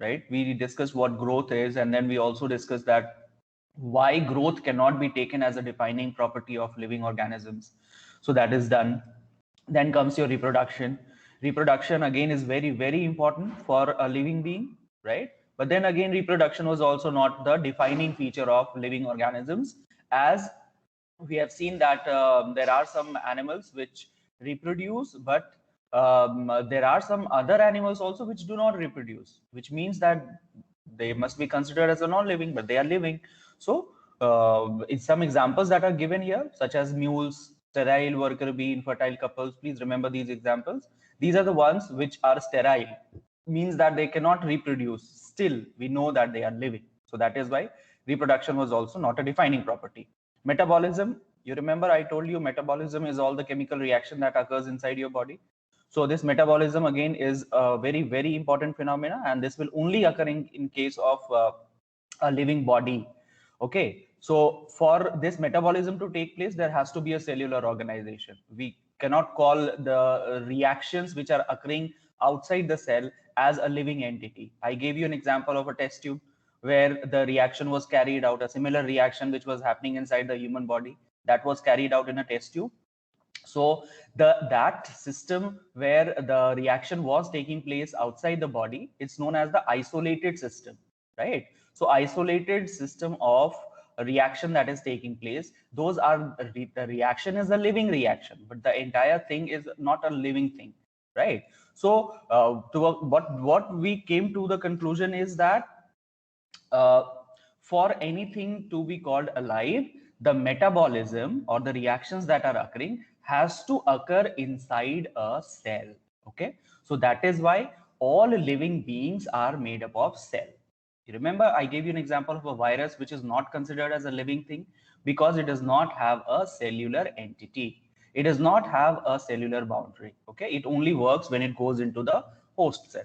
right? We discussed what growth is, and then we also discussed that why growth cannot be taken as a defining property of living organisms. So that is done. Then comes your reproduction. Reproduction again is very, very important for a living being, right? But then again, reproduction was also not the defining feature of living organisms, as we have seen that there are some animals which reproduce, but there are some other animals also which do not reproduce, which means that they must be considered as a non-living, but they are living. So some examples that are given here, such as mules, sterile worker bee, infertile couples. Please remember these examples. These are the ones which are sterile, means that they cannot reproduce. Still, we know that they are living. So that is why reproduction was also not a defining property. Metabolism, you remember I told you metabolism is all the chemical reaction that occurs inside your body. So this metabolism again is a very, very important phenomena, and this will only occur in case of a living body. Okay, so for this metabolism to take place, there has to be a cellular organization. We cannot call the reactions which are occurring outside the cell as a living entity. I gave you an example of a test tube where the reaction was carried out, a similar reaction which was happening inside the human body, that was carried out in a test tube. So that system where the reaction was taking place outside the body, it's known as the isolated system, right? So isolated system of a reaction that is taking place, those are the reaction is a living reaction, but the entire thing is not a living thing, right? So what we came to the conclusion is that for anything to be called alive, the metabolism or the reactions that are occurring has to occur inside a cell. Okay, so that is why all living beings are made up of cell. You remember I gave you an example of a virus which is not considered as a living thing because it does not have a cellular entity. It does not have a cellular boundary. Okay, it only works when it goes into the host cell.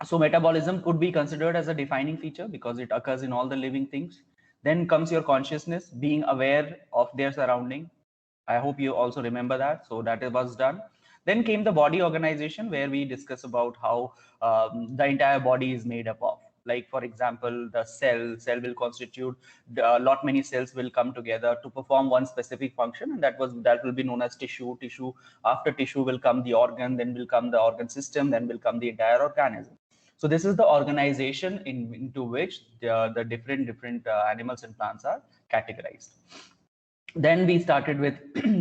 So metabolism could be considered as a defining feature because it occurs in all the living things. Then comes your consciousness, being aware of their surrounding. I hope you also remember that. So that was done. Then came the body organization, where we discuss about how the entire body is made up of. Like for example, the cell will constitute a lot many cells will come together to perform one specific function, and that will be known as tissue. Tissue, after tissue will come the organ, then will come the organ system, then will come the entire organism. So this is the organization into which the different animals and plants are categorized. Then we started with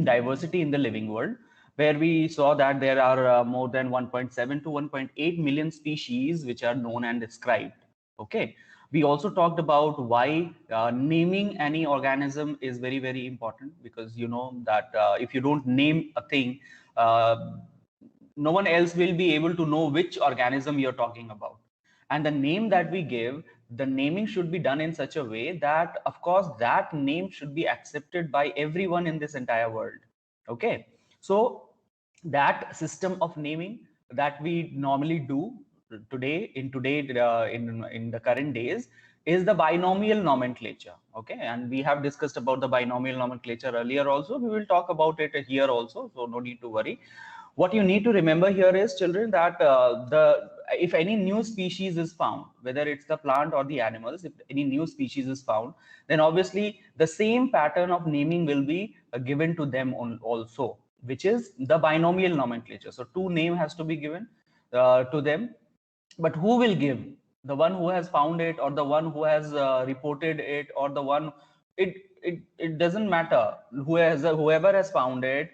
diversity in the living world, where we saw that there are more than 1.7 to 1.8 million species which are known and described. Okay, we also talked about why naming any organism is very, very important, because you know that if you don't name a thing, uh, no one else will be able to know which organism you're talking about. And the name that we give, the naming should be done in such a way that of course that name should be accepted by everyone in this entire world. Okay, so that system of naming that we normally do in the current days is the binomial nomenclature. Okay, and we have discussed about the binomial nomenclature earlier also. We will talk about it here also, so no need to worry. What you need to remember here is, children, that the if any new species is found, whether it's the plant or the animals, if any new species is found, then obviously the same pattern of naming will be given to them also, which is the binomial nomenclature. So two name has to be given to them, but who will give? The one who has found it, or the one who has reported it, or the one, it doesn't matter whoever has found it.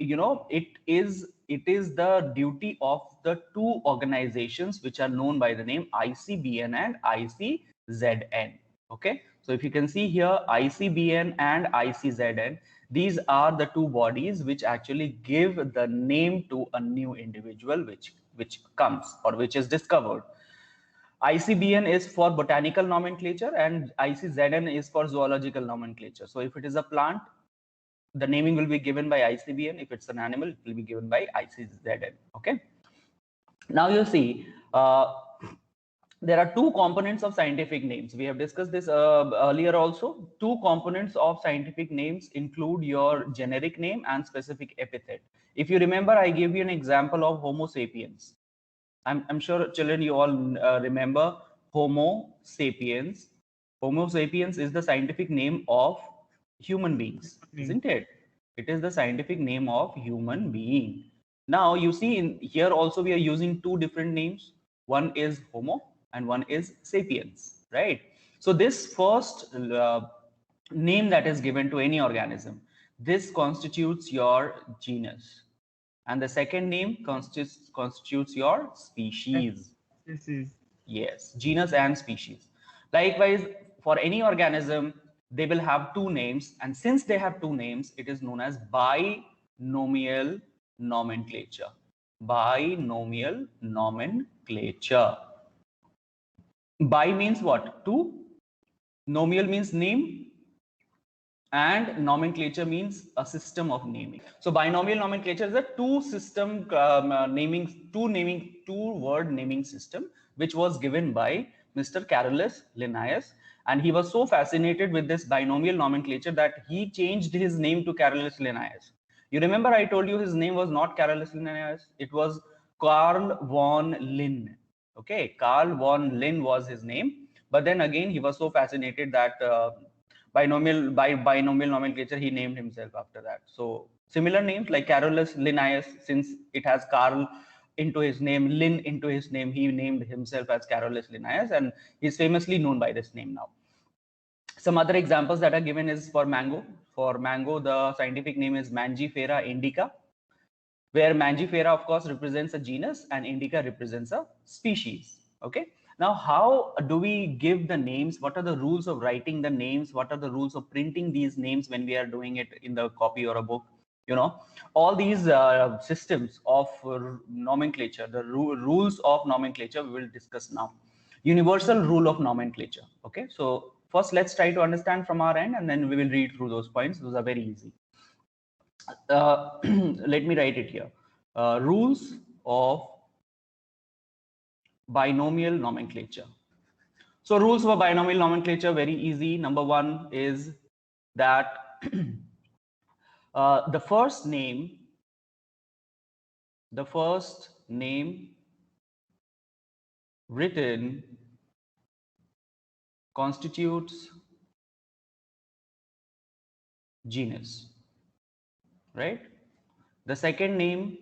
You know, it is the duty of the two organizations which are known by the name ICBN and ICZN. Okay, so if you can see here, ICBN and ICZN, these are the two bodies which actually give the name to a new individual which comes or which is discovered. ICBN is for botanical nomenclature and ICZN is for zoological nomenclature. So if it is a plant, the naming will be given by ICBN. If it's an animal, it will be given by ICZN. Okay. Now you see, there are two components of scientific names. We have discussed this earlier also. Two components of scientific names include your generic name and specific epithet. If you remember, I gave you an example of Homo sapiens. I'm sure children, you all remember Homo sapiens. Homo sapiens is the scientific name of human beings, isn't it? It is the scientific name of human being. Now you see in here also we are using two different names. One is Homo and one is sapiens, right? So this first name that is given to any organism, this constitutes your genus, and the second name constitutes your species. Yes, genus and species. Likewise, for any organism, they will have two names, and since they have two names, it is known as binomial nomenclature. Binomial nomenclature. Bi means what? Two. Nomial means name, and nomenclature means a system of naming. So binomial nomenclature is a two word naming system, which was given by Mr. Carolus Linnaeus, and he was so fascinated with this binomial nomenclature that he changed his name to Carolus Linnaeus. You remember I told you his name was not Carolus Linnaeus, it was Carl von Linne. Okay, Carl von Linne was his name, but then again he was so fascinated that binomial nomenclature he named himself after that. So similar names like Carolus Linnaeus, since it has Carl into his name, Lin into his name, he named himself as Carolus Linnaeus, and he's famously known by this name now. Some other examples that are given is for mango. For mango, the scientific name is Mangifera indica, where Mangifera, of course, represents a genus and indica represents a species. Okay. Now, how do we give the names? What are the rules of writing the names? What are the rules of printing these names when we are doing it in the copy or a book? You know, all these systems of nomenclature, the rules of nomenclature, we will discuss now. Universal rule of nomenclature. Okay. So first, let's try to understand from our end, and then we will read through those points. Those are very easy. Let me write it here. Rules of binomial nomenclature. So rules for binomial nomenclature, very easy. Number one is that the first name written constitutes genus, right? The second name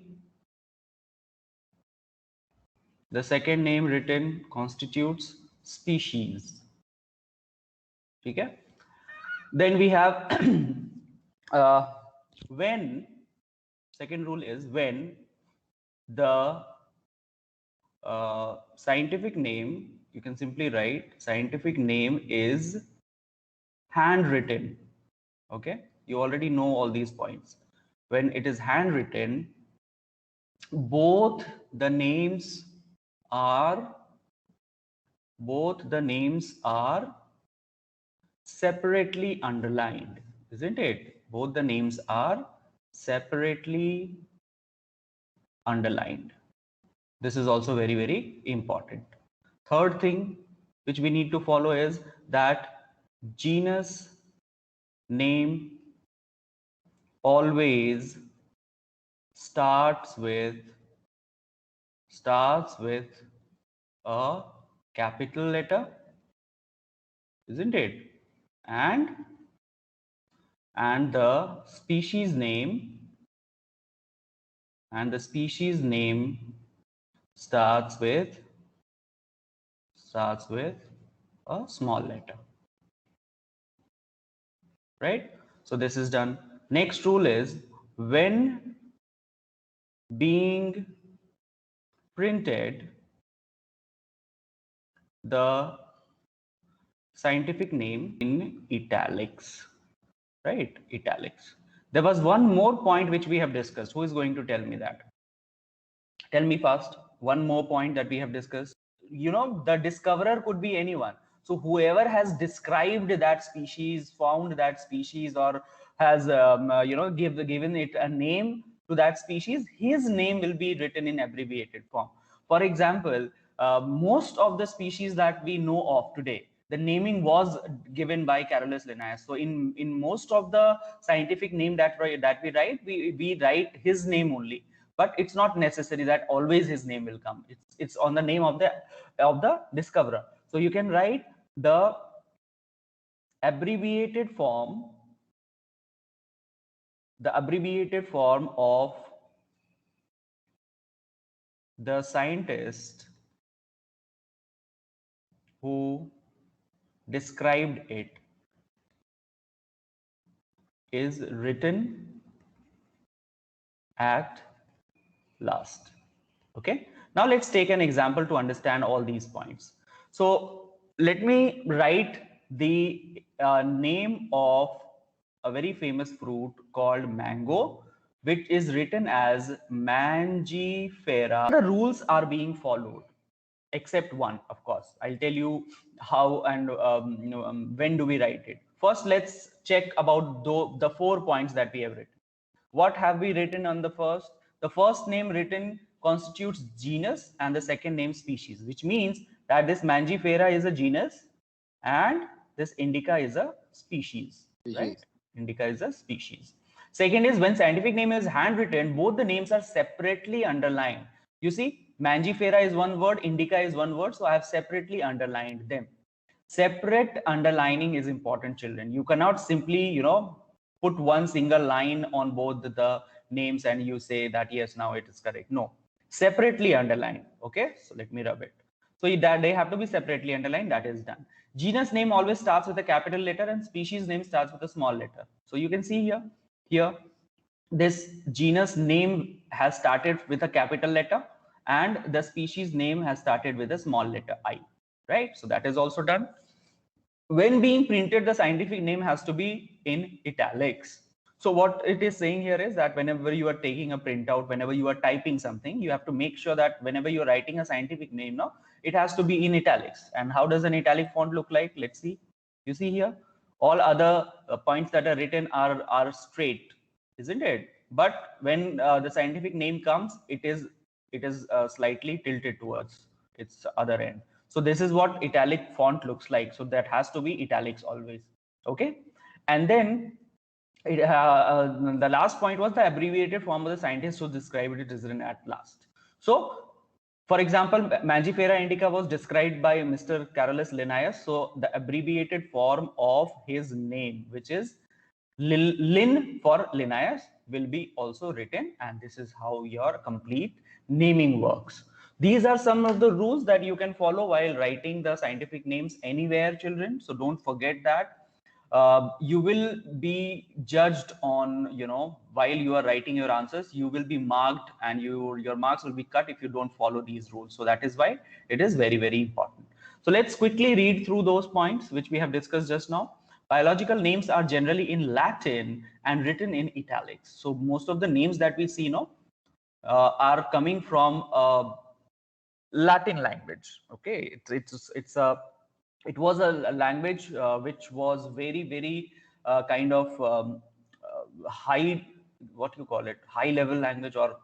written constitutes species. Okay. Then we have when, second rule is when the scientific name, you can simply write scientific name is handwritten. Okay, you already know all these points. When it is handwritten, both the names are separately underlined, isn't it? Both the names are separately underlined. This is also very, very important. Third thing which we need to follow is that genus name always starts with a capital letter, isn't it? And the species name starts with a small letter, right? So this is done. Next rule is when being printed, the scientific name in italics, right? Italics. There was one more point which we have discussed. Who is going to tell me that? Tell me fast. One more point that we have discussed. You know, the discoverer could be anyone. So whoever has described that species, found that species, or has given it a name to that species, his name will be written in abbreviated form. For example, most of the species that we know of today, the naming was given by Carolus Linnaeus. So in most of the scientific name that we write, we write his name only. but it's not necessary that always his name will come. It's on the name of the discoverer. So you can write the abbreviated form of the scientist who described it is written at last. Okay, now let's take an example to understand all these points. So let me write the name of a very famous fruit called mango, which is written as Mangifera. The rules are being followed, except one, of course. I'll tell you how and when do we write it. First, let's check about the 4 points that we have written. What have we written on the first? The first name written constitutes genus and the second name species, which means that this Mangifera is a genus and this Indica is a species, right? Indica is a species. Second is when scientific name is handwritten, both the names are separately underlined. You see, Mangifera is one word, Indica is one word, so I have separately underlined them. Separate underlining is important, children. You cannot simply, put one single line on both the names and you say that yes, now it is correct. No, separately underlined. Okay, so let me rub it. So that they have to be separately underlined. That is done. Genus name always starts with a capital letter and species name starts with a small letter. So you can see here this genus name has started with a capital letter and the species name has started with a small letter I, right? So that is also done. When being printed, the scientific name has to be in italics. So what it is saying here is that whenever you are taking a printout, whenever you are typing something, you have to make sure that whenever you're writing a scientific name, now it has to be in italics. And how does an italic font look like? Let's see. You see here, all other points that are written are straight, isn't it? But when the scientific name comes, it is slightly tilted towards its other end. So this is what italic font looks like. So that has to be italics always. Okay. And then the last point was the abbreviated form of the scientist who described it is written at last. So for example, Mangifera indica was described by Mr. Carolus Linnaeus. So the abbreviated form of his name, which is Lin for Linnaeus, will be also written, and this is how your complete naming works. These are some of the rules that you can follow while writing the scientific names anywhere, children. So don't forget that. You will be judged on, while you are writing your answers, you will be marked and your marks will be cut if you don't follow these rules. So that is why it is very, very important. So let's quickly read through those points which we have discussed just now. Biological names are generally in Latin and written in italics. So most of the names that we see now are coming from Latin language. Okay, it was a language which was very, very kind of high, what you call it, high level language, or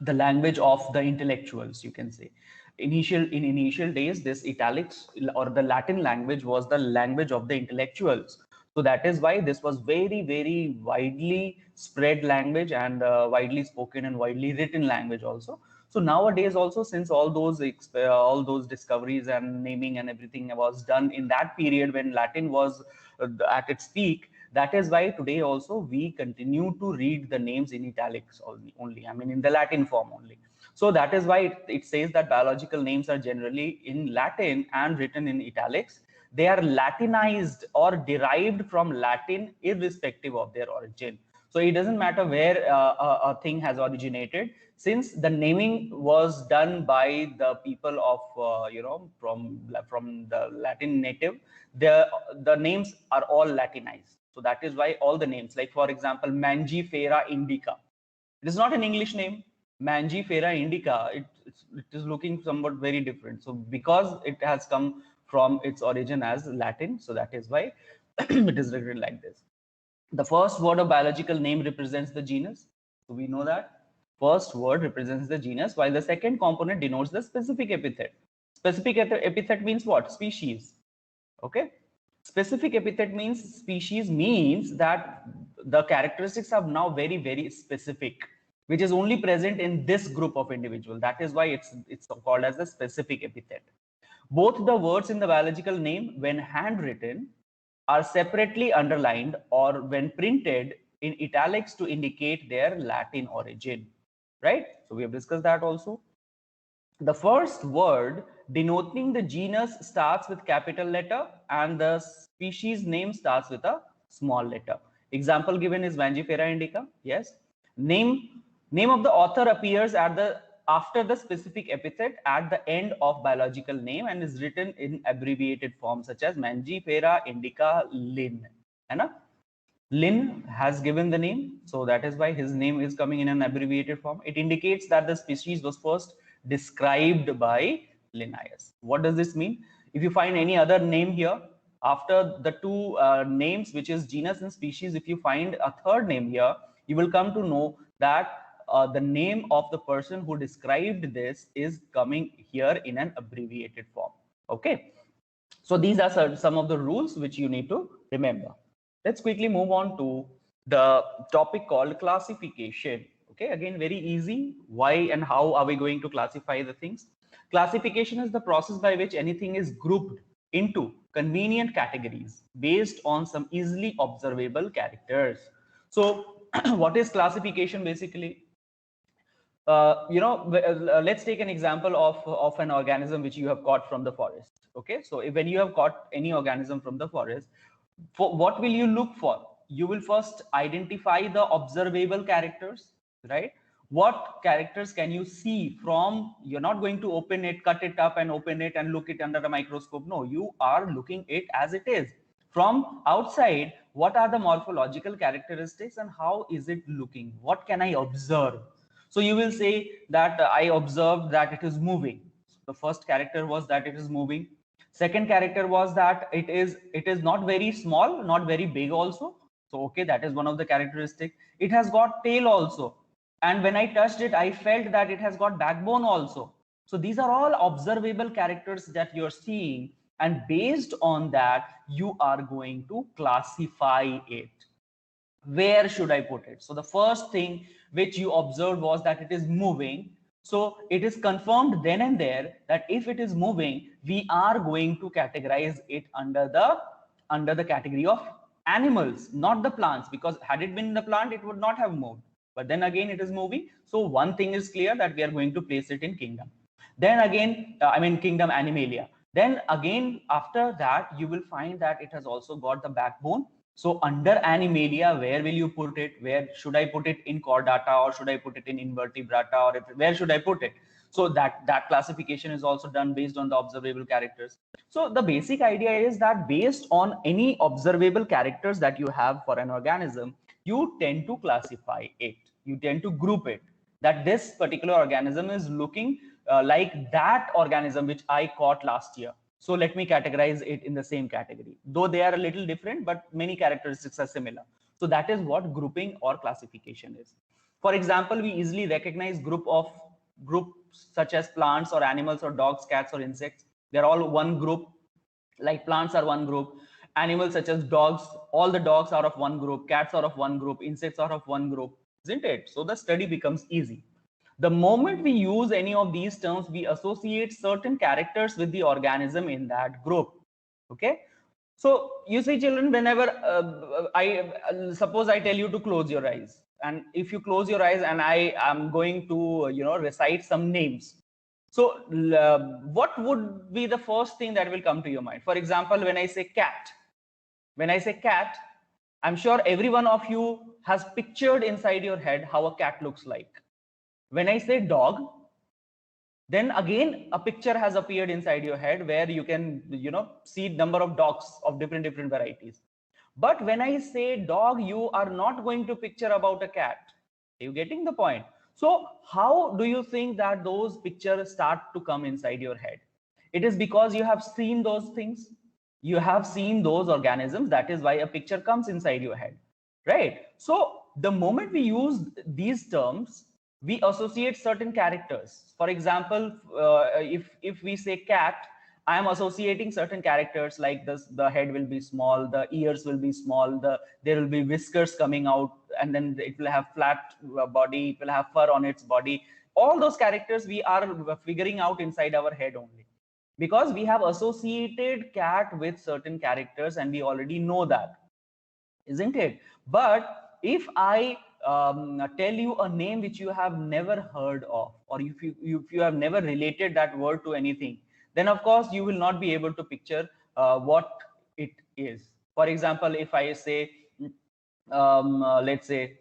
the language of the intellectuals, you can say. In initial days, this italics or the Latin language was the language of the intellectuals. So that is why this was very, very widely spread language and widely spoken and widely written language also. So nowadays also, since all those discoveries and naming and everything was done in that period when Latin was at its peak, that is why today also we continue to read the names in italics only. I mean, in the Latin form only. So that is why it says that biological names are generally in Latin and written in italics. They are Latinized or derived from Latin irrespective of their origin. So it doesn't matter where a thing has originated, since the naming was done by the people of from the Latin native. The names are all Latinized. So that is why all the names, like for example, Mangifera indica, it is not an English name. Mangifera indica, it is looking somewhat very different. So because it has come from its origin as Latin, so that is why it is written like this. The first word of biological name represents the genus. So we know that first word represents the genus, while the second component denotes the specific epithet. Specific epithet means what? Species. Okay. Specific epithet means species, means that the characteristics are now very, very specific. which is only present in this group of individual. That is why it's called as a specific epithet. Both the words in the biological name, when handwritten, are separately underlined or when printed in italics to indicate their Latin origin, right? So we have discussed that also. The first word denoting the genus starts with capital letter and the species name starts with a small letter. Example given is Mangifera indica. Yes. Name of the author appears after the specific epithet at the end of biological name and is written in abbreviated form such as Mangifera indica Linn. Linn has given the name, so that is why his name is coming in an abbreviated form. It indicates that the species was first described by Linnaeus. What does this mean? If you find any other name here, after the two names, which is genus and species, if you find a third name here, you will come to know that the name of the person who described this is coming here in an abbreviated form. Okay. So these are some of the rules which you need to remember. Let's quickly move on to the topic called classification. Okay, again, very easy. Why and how are we going to classify the things? Classification is the process by which anything is grouped into convenient categories based on some easily observable characters. So what is classification basically? Let's take an example of an organism which you have caught from the forest. Okay, so when you have caught any organism from the forest, what will you look for? You will first identify the observable characters, right? What characters can you see from? You're not going to open it, cut it up and open it and look it under a microscope. No, you are looking it as it is. From outside, what are the morphological characteristics and how is it looking? What can I observe? So you will say that I observed that it is moving. So the first character was that it is moving. Second character was that it is not very small, not very big also. So okay, that is one of the characteristics. It has got tail also. And when I touched it, I felt that it has got backbone also. So these are all observable characters that you're seeing. And based on that, you are going to classify it. Where should I put it? So the first thing which you observed was that it is moving. So it is confirmed then and there that if it is moving, we are going to categorize it under the category of animals, not the plants, because had it been the plant, it would not have moved. But then again, it is moving. So one thing is clear that we are going to place it in kingdom. Then again, kingdom Animalia. Then again, after that, you will find that it has also got the backbone. So under Animalia, where will you put it? Where should I put it in Chordata or should I put it in Invertebrata or where should I put it? So that classification is also done based on the observable characters. So the basic idea is that based on any observable characters that you have for an organism, you tend to classify it. You tend to group it. That this particular organism is looking like that organism which I caught last year. So let me categorize it in the same category, though they are a little different, but many characteristics are similar. So that is what grouping or classification is. For example, we easily recognize groups such as plants or animals or dogs, cats or insects. They're all one group. Like plants are one group, animals such as dogs, all the dogs are of one group, cats are of one group, insects are of one group, isn't it? So the study becomes easy. The moment we use any of these terms, we associate certain characters with the organism in that group. Okay. So you see, children, whenever suppose I tell you to close your eyes, and if you close your eyes and I am going to, recite some names. So what would be the first thing that will come to your mind? For example, when I say cat, I'm sure every one of you has pictured inside your head how a cat looks like. When I say dog, then again a picture has appeared inside your head where you can see number of dogs of different varieties. But when I say dog, you are not going to picture about a cat. Are you getting the point? So how do you think that those pictures start to come inside your head? It is because you have seen those things, you have seen those organisms. That is why a picture comes inside your head, right? So the moment we use these terms, we associate certain characters. For example, if we say cat, I am associating certain characters like this: the head will be small, the ears will be small, there will be whiskers coming out and then it will have flat body, it will have fur on its body. All those characters we are figuring out inside our head only, because we have associated cat with certain characters and we already know that, isn't it? But if I tell you a name which you have never heard of, or if you have never related that word to anything, then of course you will not be able to picture what it is. For example, if I say, let's say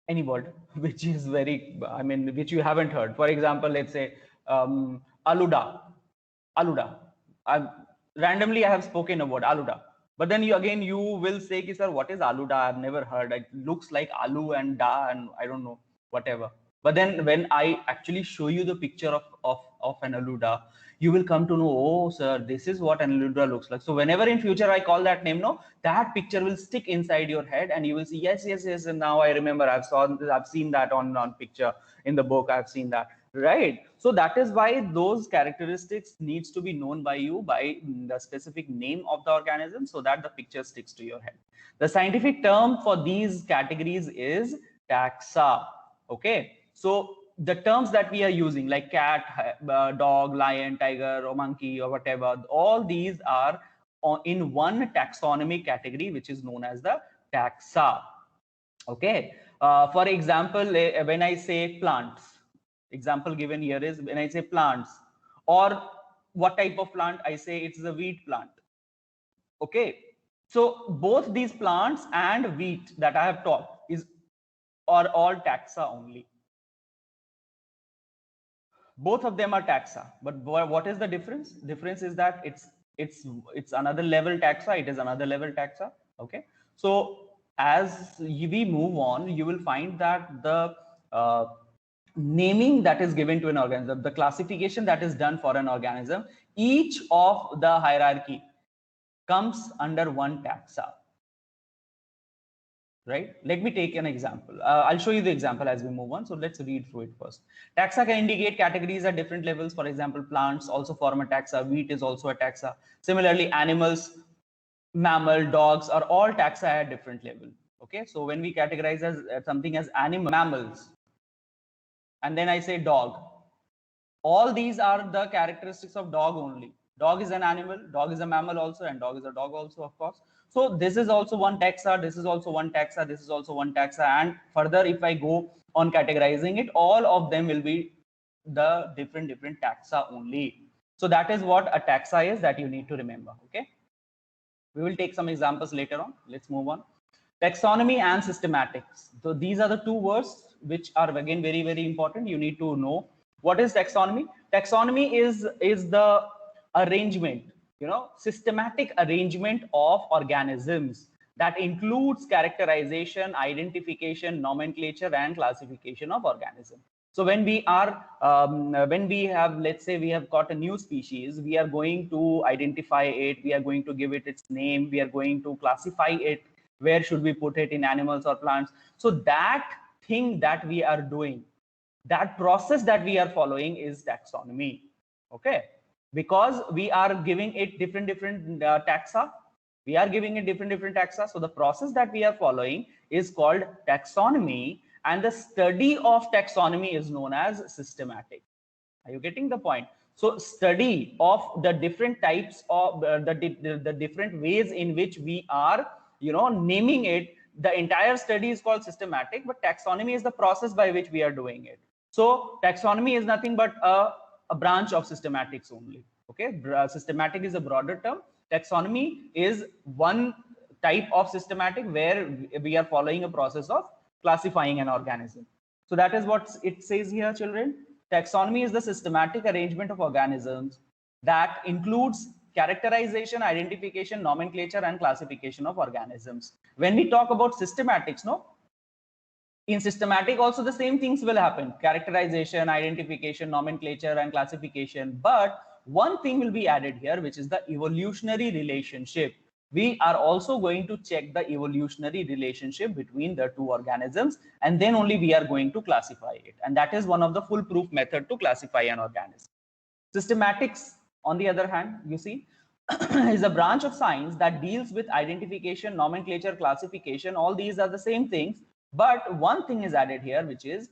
any word which is very, I mean, which you haven't heard. For example, let's say aluda. Aluda. Randomly I have spoken a word aluda. But then you will say, ki, sir, what is aluda? I've never heard. It looks like alu and da and I don't know, whatever. But then when I actually show you the picture of an aluda, you will come to know, oh, sir, this is what an aluda looks like. So whenever in future I call that name, no, that picture will stick inside your head and you will see, yes, yes, yes. And now I remember I've seen that on picture in the book. I've seen that. Right. So that is why those characteristics needs to be known by you by the specific name of the organism, so that the picture sticks to your head. The scientific term for these categories is taxa. Okay. So the terms that we are using, like cat, dog, lion, tiger, or monkey, or whatever, all these are in one taxonomy category, which is known as the taxa. Okay. For example, when I say plants, example given here is when I say plants, or what type of plant, I say it's a wheat plant. Okay. So both these plants and wheat that I have taught are all taxa only. Both of them are taxa, but what is the difference? Difference is that it's another level taxa. It is another level taxa. Okay. So as we move on, you will find that the naming that is given to an organism, the classification that is done for an organism, each of the hierarchy comes under one taxa. Right? Let me take an example. I'll show you the example as we move on. So let's read through it first. Taxa can indicate categories at different levels. For example, plants also form a taxa. Wheat is also a taxa. Similarly, animals, mammal, dogs are all taxa at different level. Okay. So when we categorize as something as mammals, and then I say dog, all these are the characteristics of dog only. Dog is an animal, dog is a mammal also, and dog is a dog also, of course. So this is also one taxa, this is also one taxa, this is also one taxa, and further if I go on categorizing it, all of them will be the different taxa only. So that is what a taxa is that you need to remember. Okay. We will take some examples later on. Let's move on. Taxonomy and systematics. So these are the two words which are again very, very important. You need to know what is taxonomy. Taxonomy is the arrangement, systematic arrangement of organisms that includes characterization, identification, nomenclature, and classification of organisms. So when we are, when we have, let's say we have got a new species, we are going to identify it, we are going to give it its name, we are going to classify it, where should we put it in animals or plants. So that thing that we are doing, that process that we are following is taxonomy. Okay. Because we are giving it different taxa. We are giving it different taxa. So the process that we are following is called taxonomy, and the study of taxonomy is known as systematic. Are you getting the point? So study of the different types of the different ways in which we are, naming it. The entire study is called systematic, but taxonomy is the process by which we are doing it. So taxonomy is nothing but a branch of systematics only. Okay. Systematic is a broader term. Taxonomy is one type of systematic where we are following a process of classifying an organism. So that is what it says here, children. Taxonomy is the systematic arrangement of organisms that includes characterization, identification, nomenclature, and classification of organisms. When we talk about systematics, in systematic also the same things will happen: characterization, identification, nomenclature, and classification. But one thing will be added here, which is the evolutionary relationship. We are also going to check the evolutionary relationship between the two organisms, and then only we are going to classify it. And that is one of the foolproof method to classify an organism. Systematics, on the other hand, you see, is a branch of science that deals with identification, nomenclature, classification. All these are the same things, but one thing is added here, which is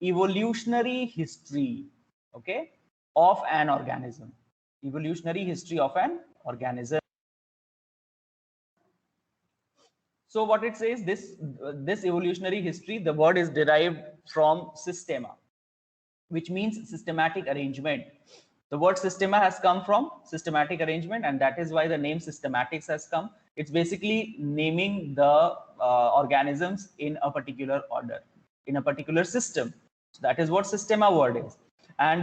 evolutionary history, okay, of an organism. Evolutionary history of an organism. So what it says, this evolutionary history, the word is derived from systema, which means systematic arrangement. The word systema has come from systematic arrangement, and that is why the name systematics has come. It's basically naming the organisms in a particular order, in a particular system. So that is what systema word is. And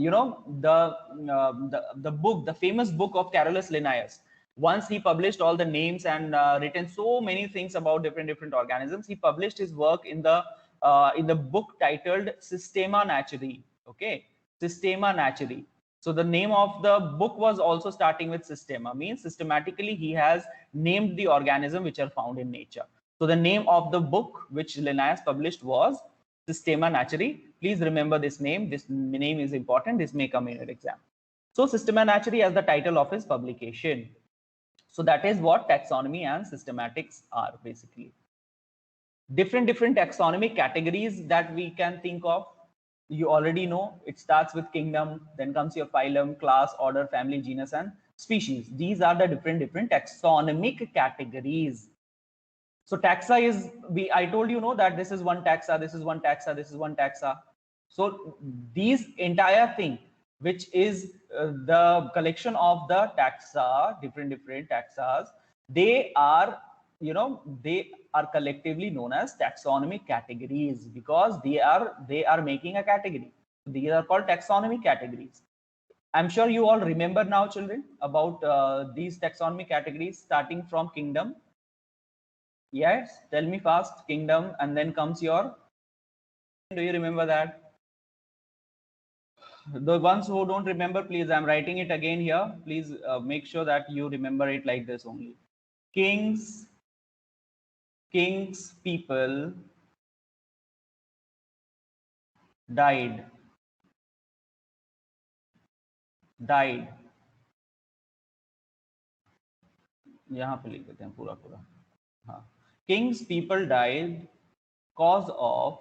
you know, the book, the famous book of Carolus Linnaeus, once he published all the names and written so many things about different organisms, he published his work in the book titled Systema Naturae. Okay, Systema Naturae. So the name of the book was also starting with systema, means systematically he has named the organism which are found in nature. So the name of the book which Linnaeus published was Systema Naturae. Please remember this name. This name is important. This may come in your exam. So Systema Naturae as the title of his publication. So that is what taxonomy and systematics are basically. Different taxonomic categories that we can think of. You already know, it starts with kingdom, then comes your phylum, class, order, family, genus, and species. These are the different taxonomic categories. So taxa is, I told you know that this is one taxa, this is one taxa, this is one taxa. So these entire thing, which is the collection of the taxa, different taxas, they are, you know, they are collectively known as taxonomic categories because they are making a category. These are called taxonomic categories. I'm sure you all remember now, children, about these taxonomic categories starting from kingdom. Yes, tell me fast. Kingdom, and then comes your. Do you remember that? The ones who don't remember, please, I'm writing it again here. Please make sure that you remember it like this only. Kings, people died. यहाँ पे लिख देते हैं पूरा हाँ. Kings, people died cause of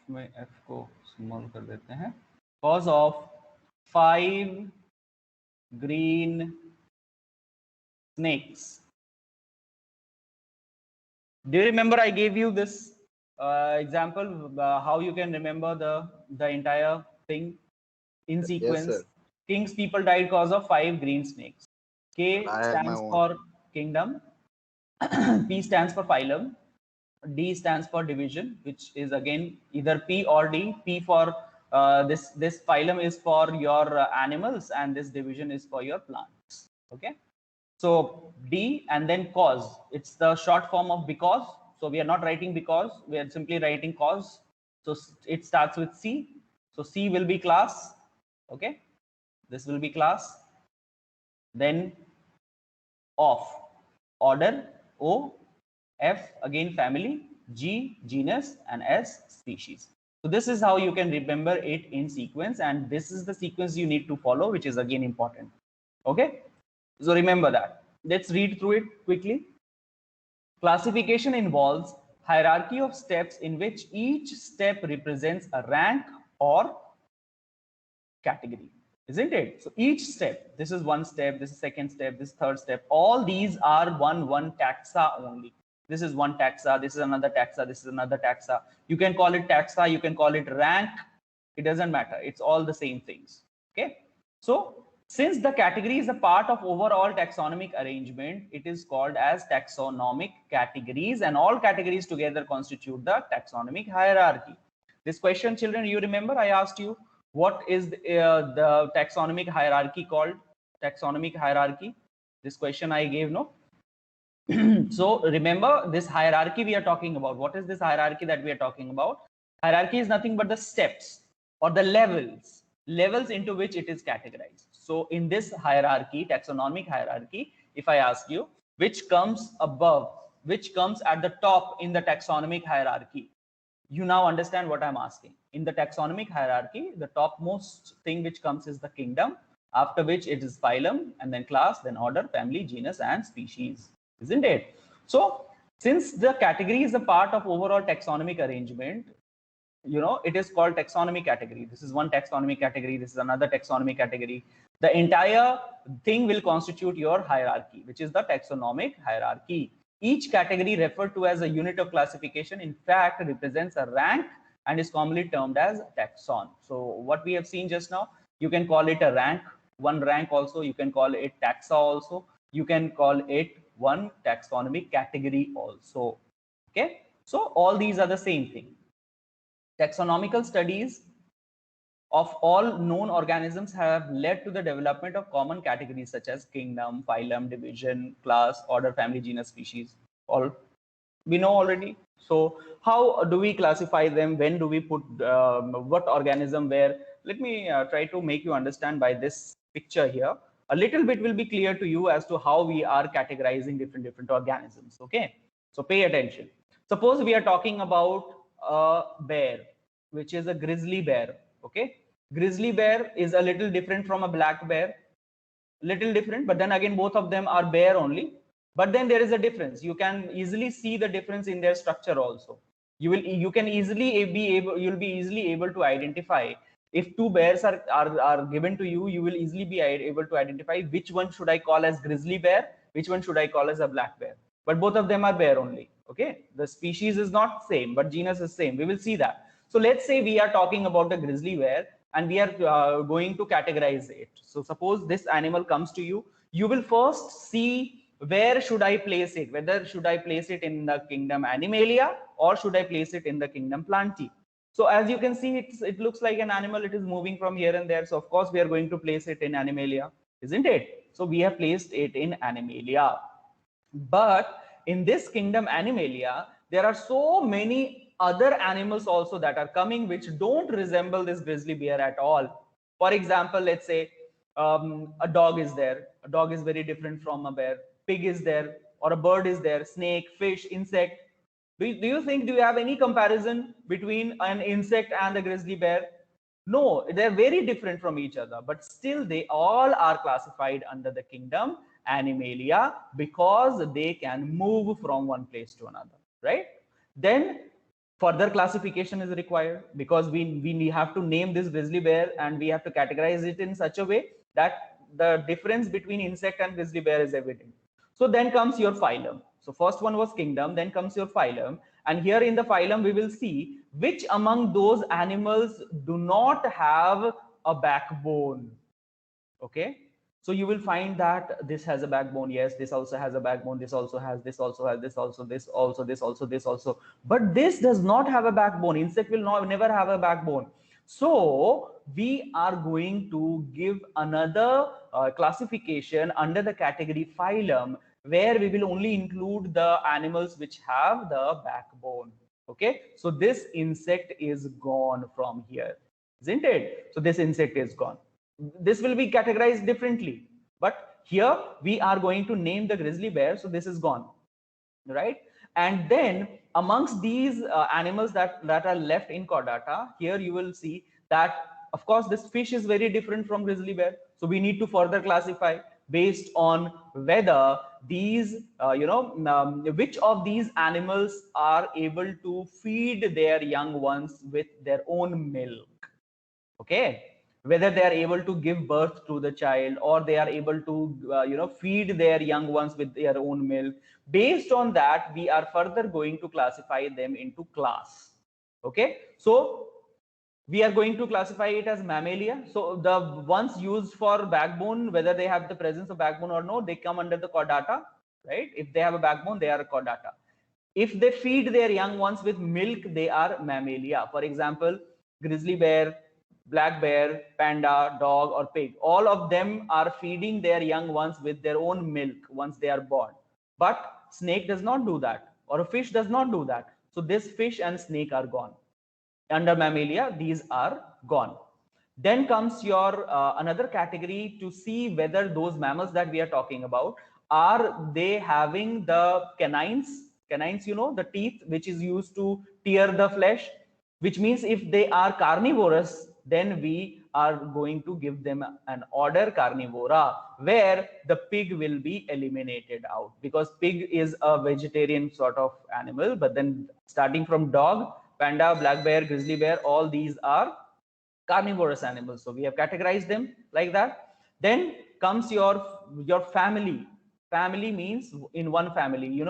में f को small कर देते हैं. Cause of 5 green snakes. Do you remember I gave you this example how you can remember the entire thing in sequence? Yes, Kings, people died cause of 5 green snakes. K stands for kingdom. P stands for phylum. D stands for division, which is again either P or D. P for this phylum is for your animals, and this division is for your plants. Okay. So D and then cause. It's the short form of because. So we are not writing because, we are simply writing cause. So it starts with C. So C will be class. Okay. This will be class. Then of, order, O, F again family, G genus, and S species. So this is how you can remember it in sequence, and this is the sequence you need to follow, which is again important. Okay. So remember that. Let's read through it quickly. Classification involves hierarchy of steps in which each step represents a rank or category, isn't it? So each step, this is one step, this is second step, this third step, all these are one taxa only. This is one taxa, this is another taxa, this is another taxa. You can call it taxa, you can call it rank, it doesn't matter, it's all the same things. Okay. So since the category is a part of overall taxonomic arrangement, it is called as taxonomic categories, and all categories together constitute the taxonomic hierarchy. This question, children, you remember I asked you, what is the taxonomic hierarchy called? Taxonomic hierarchy. This question I gave, no? So remember this hierarchy we are talking about. What is this hierarchy that we are talking about? Hierarchy is nothing but the steps or the levels into which it is categorized. So in this hierarchy, taxonomic hierarchy, if I ask you which comes above, which comes at the top in the taxonomic hierarchy, You now understand what I'm asking. In the taxonomic hierarchy, the topmost thing which comes is the kingdom, after which it is phylum, and then class, then order, family, genus, and species, isn't it? So since the category is a part of overall taxonomic arrangement, it is called taxonomy category. This is one taxonomy category, this is another taxonomy category. The entire thing will constitute your hierarchy, which is the taxonomic hierarchy. Each category referred to as a unit of classification, in fact, represents a rank and is commonly termed as taxon. So what we have seen just now, you can call it a rank, one rank also, you can call it taxa also, you can call it one taxonomic category also. Okay, so all these are the same thing. Taxonomical studies of all known organisms have led to the development of common categories such as kingdom, phylum, division, class, order, family, genus, species. All we know already. So how do we classify them? When do we put what organism where? Let me try to make you understand by this picture here. A little bit will be clear to you as to how we are categorizing different organisms. Okay, so pay attention. Suppose we are talking about a bear, which is a grizzly bear. Okay, grizzly bear is a little different from a black bear, little different, but then again both of them are bear only. But then there is a difference. You can easily see the difference in their structure also. You can easily be able, you'll be easily able to identify if two bears are given to you. You will easily be able to identify which one should I call as grizzly bear, which one should I call as a black bear. But both of them are bear only. Okay, the species is not same, but genus is same. We will see that. So let's say we are talking about the grizzly bear and we are going to categorize it. So suppose this animal comes to you, you will first see where should I place it, whether should I place it in the kingdom Animalia or should I place it in the kingdom Plantae. So as you can see, it looks like an animal, it is moving from here and there. So of course we are going to place it in Animalia, isn't it? So we have placed it in Animalia. But in this kingdom Animalia, there are so many other animals also that are coming which don't resemble this grizzly bear at all. For example, let's say a dog is there. A dog is very different from a bear. Pig is there, or a bird is there. Snake, fish, insect. Do you think, do you have any comparison between an insect and a grizzly bear? No, they're very different from each other, but still they all are classified under the kingdom Animalia because they can move from one place to another, right? Then further classification is required because we have to name this grizzly bear and we have to categorize it in such a way that the difference between insect and grizzly bear is evident. So then comes your phylum. So first one was kingdom, then comes your phylum. And here in the phylum, we will see which among those animals do not have a backbone. Okay. So you will find that this has a backbone. Yes, this also has a backbone. This also has, this also has, this also, this also, this also, this also. But this does not have a backbone. Insect will never have a backbone. So we are going to give another classification under the category phylum, where we will only include the animals which have the backbone. Okay, so this insect is gone from here, isn't it? So this insect is gone. This will be categorized differently, but here we are going to name the grizzly bear. So this is gone, right? And then amongst these animals that are left in chordata, here you will see that of course this fish is very different from grizzly bear. So we need to further classify based on whether these which of these animals are able to feed their young ones with their own milk. Okay, whether they are able to give birth to the child or they are able to feed their young ones with their own milk. Based on that, we are further going to classify them into class. Okay, so we are going to classify it as mammalia. So the ones used for backbone, whether they have the presence of backbone or no, they come under the chordata, right? If they have a backbone, they are a chordata. If they feed their young ones with milk, they are mammalia. For example, grizzly bear, black bear, panda, dog, or pig. All of them are feeding their young ones with their own milk once they are born. But snake does not do that, or a fish does not do that. So this fish and snake are gone. Under mammalia, these are gone. Then comes your another category to see whether those mammals that we are talking about, are they having the canines, the teeth which is used to tear the flesh. which means if they are carnivorous, then we are going to give them an order Carnivora, where the pig will be eliminated out, because pig is a vegetarian sort of animal. But then starting from dog, panda, black bear, grizzly bear, all these are carnivorous animals. So we have categorized them like that. Then comes your family. Family means in one family,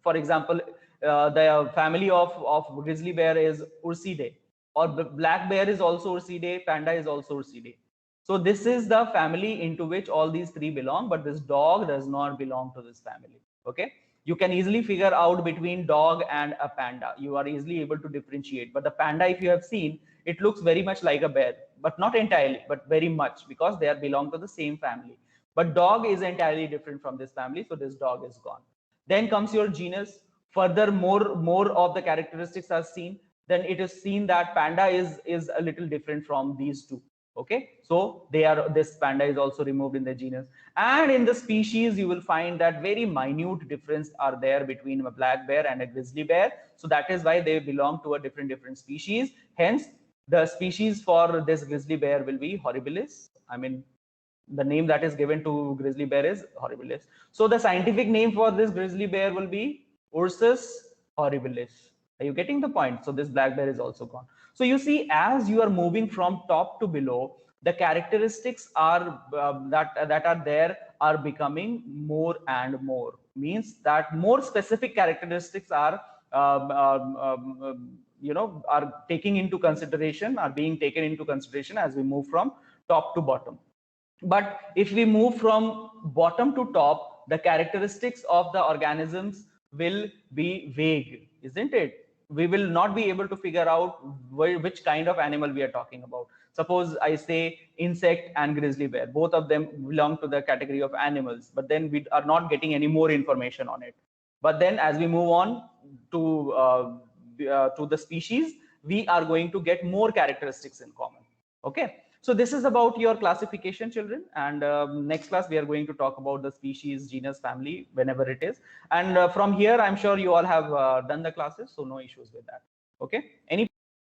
for example, the family of grizzly bear is Ursidae, or black bear is also Ursidae, panda is also Ursidae. So this is the family into which all these three belong, but this dog does not belong to this family. Okay, you can easily figure out between dog and a panda. You are easily able to differentiate. But the panda, if you have seen, it looks very much like a bear, but not entirely, but very much, because they are belong to the same family. But dog is entirely different from this family, so this dog is gone. Then comes your genus. Further, more of the characteristics are seen. Then it is seen that panda is a little different from these two. Okay, so this panda is also removed in the genus. And in the species, you will find that very minute difference are there between a black bear and a grizzly bear. So that is why they belong to a different species. Hence, the species for this grizzly bear will be Horribilis. I mean, the name that is given to grizzly bear is Horribilis. So the scientific name for this grizzly bear will be Ursus horribilis. Are you getting the point? So this black bear is also gone. So you see, as you are moving from top to below, the characteristics are that are there are becoming more and more. Means that more specific characteristics are are taking into consideration, are being taken into consideration as we move from top to bottom. But if we move from bottom to top, the characteristics of the organisms will be vague, isn't it? We will not be able to figure out which kind of animal we are talking about. Suppose I say insect and grizzly bear, both of them belong to the category of animals, but then we are not getting any more information on it. But then as we move on to the species, we are going to get more characteristics in common. Okay. So this is about your classification, children. And next class, we are going to talk about the species, genus, family, whenever it is. And from here, I'm sure you all have done the classes, so no issues with that. Okay. Any